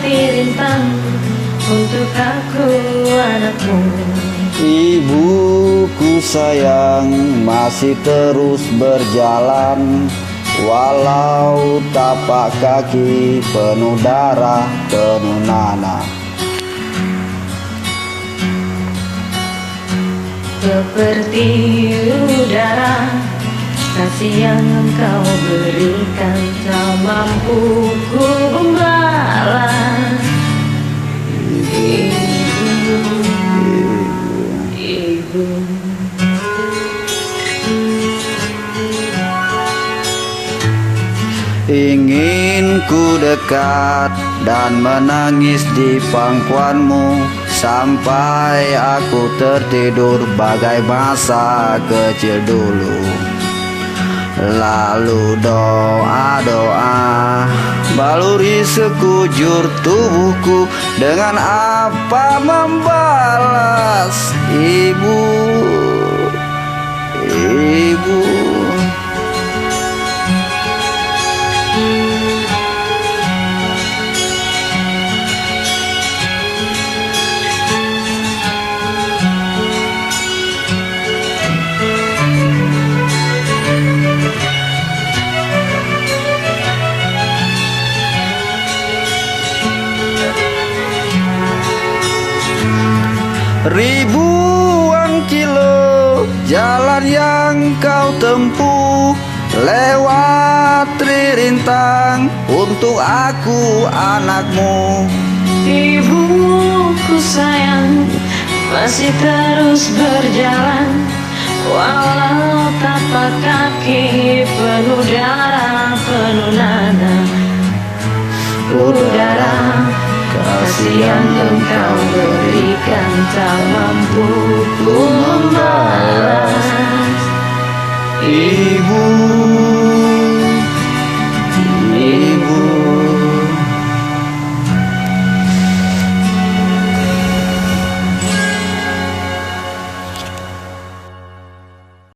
lewati rintang untuk aku anakmu. Ibuku sayang masih terus berjalan, walau tapak kaki penuh darah, penuh nanah. Seperti udara, kasih yang engkau berikan tak mampu ku membalas. Ibu, ingin ku dekat dan menangis di pangkuanmu, sampai aku tertidur bagai masa kecil dulu. Lalu doa-doa baluri sekujur tubuhku, dengan apa membalas ibu, ibu. Ribuan kilo jalan yang kau tempuh, lewat rintang untuk aku anakmu. ibuku sayang masih terus berjalan, walau tapak kaki penuh darah, penuh nanah. Udara, kasih yang engkau berikan tak mampu ku membalas. Ibu,